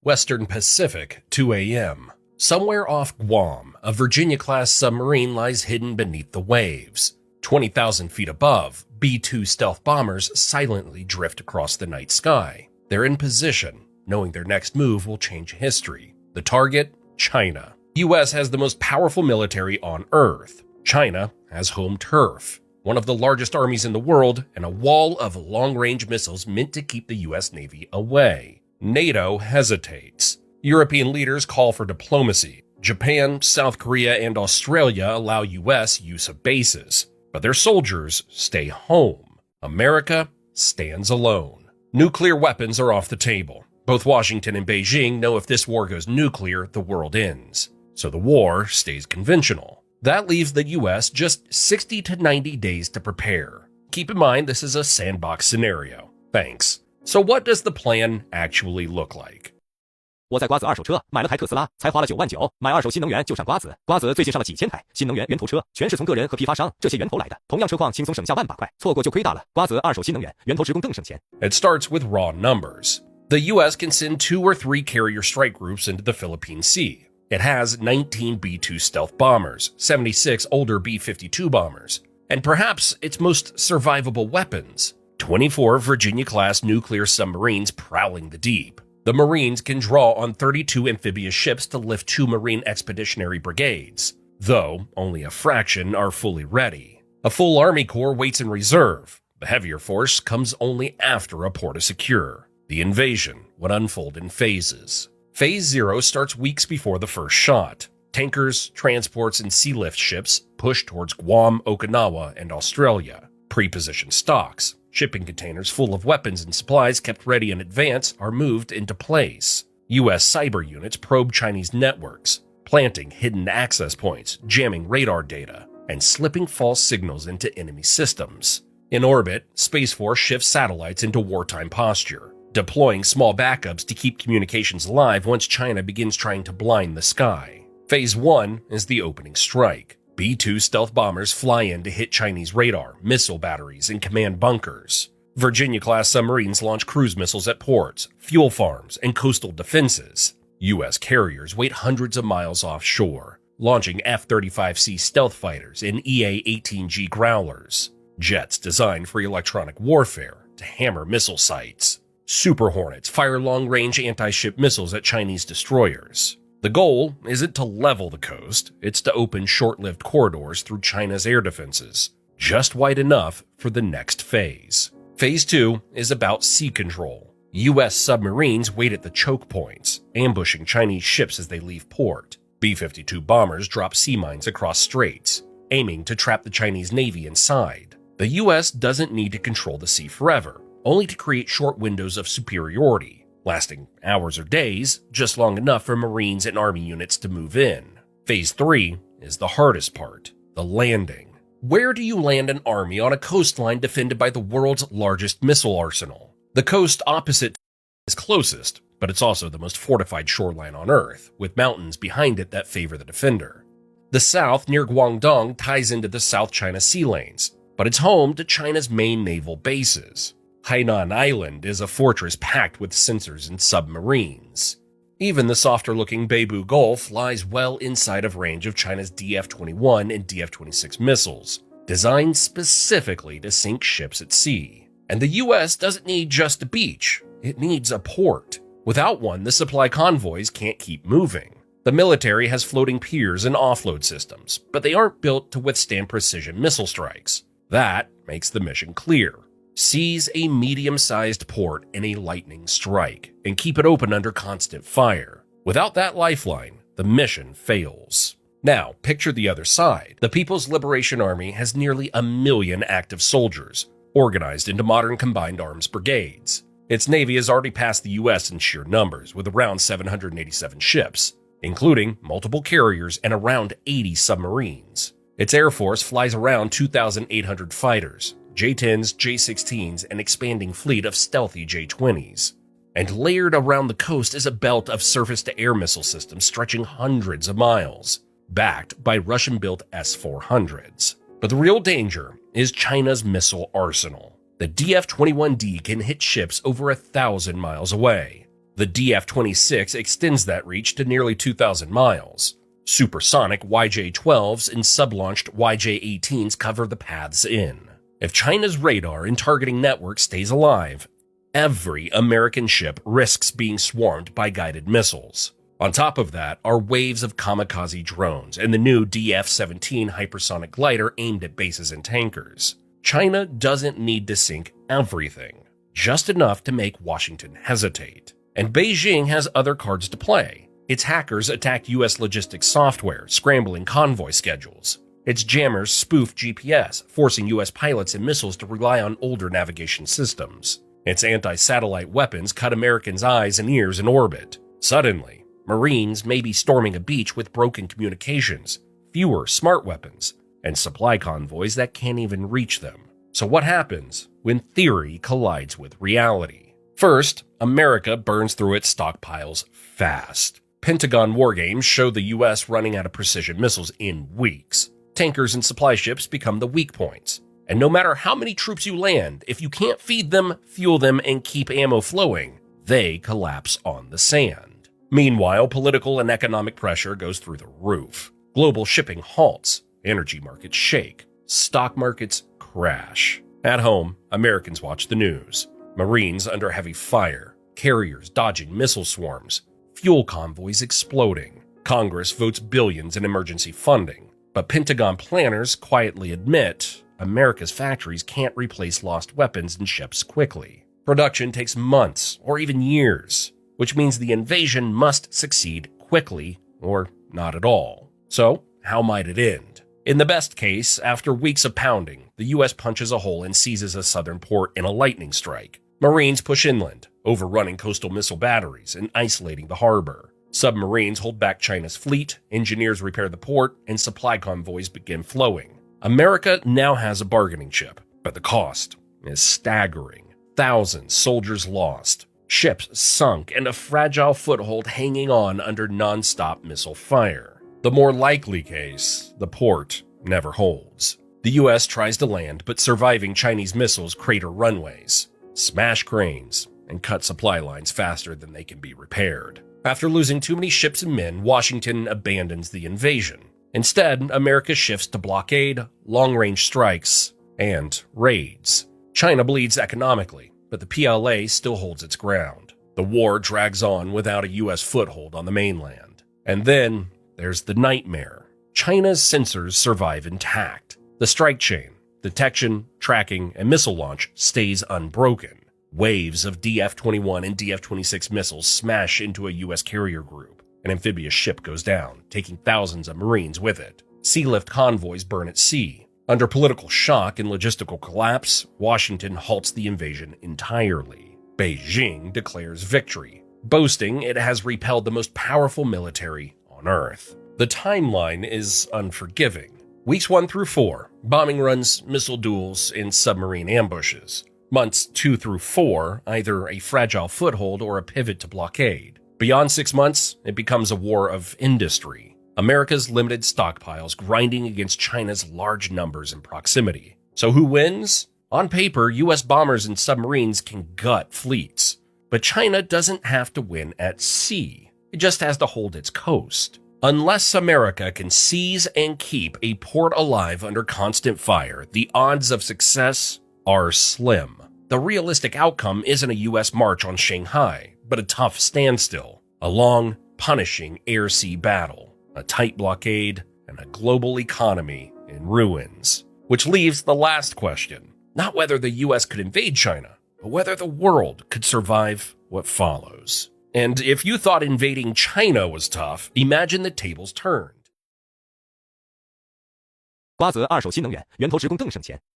Western Pacific, 2 a.m. Somewhere off Guam, a Virginia-class submarine lies hidden beneath the waves. 20,000 feet above, B-2 stealth bombers silently drift across the night sky. They're in position, knowing their next move will change history. The target? China. The U.S. has the most powerful military on Earth. China has home turf, one of the largest armies in the world, and a wall of long-range missiles meant to keep the U.S. Navy away. NATO hesitates. European leaders call for diplomacy. Japan, South Korea, and Australia allow U.S. use of bases, but their soldiers stay home. America stands alone. Nuclear weapons are off the table. Both Washington and Beijing know if this war goes nuclear, the world ends. So the war stays conventional. That leaves the U.S. just 60 to 90 days to prepare. Keep in mind this is a sandbox scenario. Thanks. So what does the plan actually look like? 我在瓜子二手车买了台特斯拉，才花了9万9，买二手新能源就上瓜子。瓜子最近上了几千台新能源源头车，全是从个人和批发商这些源头来的。同样车况轻松省下万把块，错过就亏大了。瓜子二手新能源源头职工更省钱。 It starts with raw numbers. The U.S. can send 2 or 3 carrier strike groups into the Philippine Sea. It has 19 B-2 stealth bombers, 76 older B-52 bombers, and perhaps its most survivable weapons, 24 Virginia-class nuclear submarines prowling the deep. The Marines can draw on 32 amphibious ships to lift 2 Marine Expeditionary Brigades, though only a fraction are fully ready. A full Army Corps waits in reserve. The heavier force comes only after a port is secure. The invasion would unfold in phases. Phase 0 starts weeks before the first shot. Tankers, transports, and sea lift ships push towards Guam, Okinawa, and Australia. Pre-positioned stocks, shipping containers full of weapons and supplies kept ready in advance, are moved into place. U.S. cyber units probe Chinese networks, planting hidden access points, jamming radar data, and slipping false signals into enemy systems. In orbit, Space Force shifts satellites into wartime posture, deploying small backups to keep communications alive once China begins trying to blind the sky. Phase 1 is the opening strike. B-2 stealth bombers fly in to hit Chinese radar, missile batteries, and command bunkers. Virginia-class submarines launch cruise missiles at ports, fuel farms, and coastal defenses. U.S. carriers wait hundreds of miles offshore, launching F-35C stealth fighters and EA-18G Growlers, jets designed for electronic warfare to hammer missile sites. Super Hornets fire long-range anti-ship missiles at Chinese destroyers. The goal isn't to level the coast, it's to open short-lived corridors through China's air defenses, just wide enough for the next phase. Phase 2 is about sea control. U.S. submarines wait at the choke points, ambushing Chinese ships as they leave port. B-52 bombers drop sea mines across straits, aiming to trap the Chinese Navy inside. The U.S. doesn't need to control the sea forever, only to create short windows of superiority, lasting hours or days, just long enough for Marines and Army units to move in. Phase 3 is the hardest part, the landing. Where do you land an army on a coastline defended by the world's largest missile arsenal? The coast opposite is closest, but it's also the most fortified shoreline on Earth, with mountains behind it that favor the defender. The south near Guangdong ties into the South China Sea lanes, but it's home to China's main naval bases. Hainan Island is a fortress packed with sensors and submarines. Even the softer-looking Beibu Gulf lies well inside of range of China's DF-21 and DF-26 missiles, designed specifically to sink ships at sea. And the U.S. doesn't need just a beach, it needs a port. Without one, the supply convoys can't keep moving. The military has floating piers and offload systems, but they aren't built to withstand precision missile strikes. That makes the mission clear. Seize a medium-sized port in a lightning strike, and keep it open under constant fire. Without that lifeline, the mission fails. Now, picture the other side. The People's Liberation Army has nearly 1 million active soldiers, organized into modern combined arms brigades. Its navy has already passed the U.S. in sheer numbers, with around 787 ships, including multiple carriers and around 80 submarines. Its air force flies around 2,800 fighters, J-10s, J-16s, an expanding fleet of stealthy J-20s. And layered around the coast is a belt of surface-to-air missile systems stretching hundreds of miles, backed by Russian-built S-400s. But the real danger is China's missile arsenal. The DF-21D can hit ships over 1,000 miles away. The DF-26 extends that reach to nearly 2,000 miles. Supersonic YJ-12s and sub-launched YJ-18s cover the paths in. If China's radar and targeting network stays alive, every American ship risks being swarmed by guided missiles. On top of that are waves of kamikaze drones and the new DF-17 hypersonic glider aimed at bases and tankers. China doesn't need to sink everything, just enough to make Washington hesitate. And Beijing has other cards to play. Its hackers attacked U.S. logistics software, scrambling convoy schedules. Its jammers spoofed GPS, forcing U.S. pilots and missiles to rely on older navigation systems. Its anti-satellite weapons cut Americans' eyes and ears in orbit. Suddenly, Marines may be storming a beach with broken communications, fewer smart weapons, and supply convoys that can't even reach them. So what happens when theory collides with reality? First, America burns through its stockpiles fast. Pentagon war games show the U.S. running out of precision missiles in weeks. Tankers and supply ships become the weak points. And no matter how many troops you land, if you can't feed them, fuel them, and keep ammo flowing, they collapse on the sand. Meanwhile, political and economic pressure goes through the roof. Global shipping halts, energy markets shake, stock markets crash. At home, Americans watch the news. Marines under heavy fire, carriers dodging missile swarms, fuel convoys exploding. Congress votes billions in emergency funding. But Pentagon planners quietly admit America's factories can't replace lost weapons and ships quickly. Production takes months or even years, which means the invasion must succeed quickly or not at all. So, how might it end? In the best case, after weeks of pounding, the U.S. punches a hole and seizes a southern port in a lightning strike. Marines push inland, overrunning coastal missile batteries and isolating the harbor. Submarines hold back China's fleet, engineers repair the port, and supply convoys begin flowing. America now has a bargaining chip, but the cost is staggering. Thousands soldiers lost, ships sunk, and a fragile foothold hanging on under non-stop missile fire. The more likely case, the port never holds. The U.S. tries to land, but surviving Chinese missiles crater runways, smash cranes, and cut supply lines faster than they can be repaired. After losing too many ships and men, Washington abandons the invasion. Instead, America shifts to blockade, long-range strikes, and raids. China bleeds economically, but the PLA still holds its ground. The war drags on without a U.S. foothold on the mainland. And then there's the nightmare. China's sensors survive intact. The strike chain, detection, tracking, and missile launch stays unbroken. Waves of DF-21 and DF-26 missiles smash into a U.S. carrier group. An amphibious ship goes down, taking thousands of Marines with it. Sea-lift convoys burn at sea. Under political shock and logistical collapse, Washington halts the invasion entirely. Beijing declares victory, boasting it has repelled the most powerful military on Earth. The timeline is unforgiving. Weeks 1 through 4, bombing runs, missile duels, and submarine ambushes. Months 2 through 4, either a fragile foothold or a pivot to blockade. Beyond 6 months, it becomes a war of industry. America's limited stockpiles grinding against China's large numbers and proximity. So who wins? On paper, U.S. bombers and submarines can gut fleets. But China doesn't have to win at sea. It just has to hold its coast. Unless America can seize and keep a port alive under constant fire, the odds of success are slim. The realistic outcome isn't a U.S. march on Shanghai, but a tough standstill, a long, punishing air-sea battle, a tight blockade, and a global economy in ruins. Which leaves the last question, not whether the U.S. could invade China, but whether the world could survive what follows. And if you thought invading China was tough, imagine the tables turned. 瓜则二手新能源，源头直供更省钱。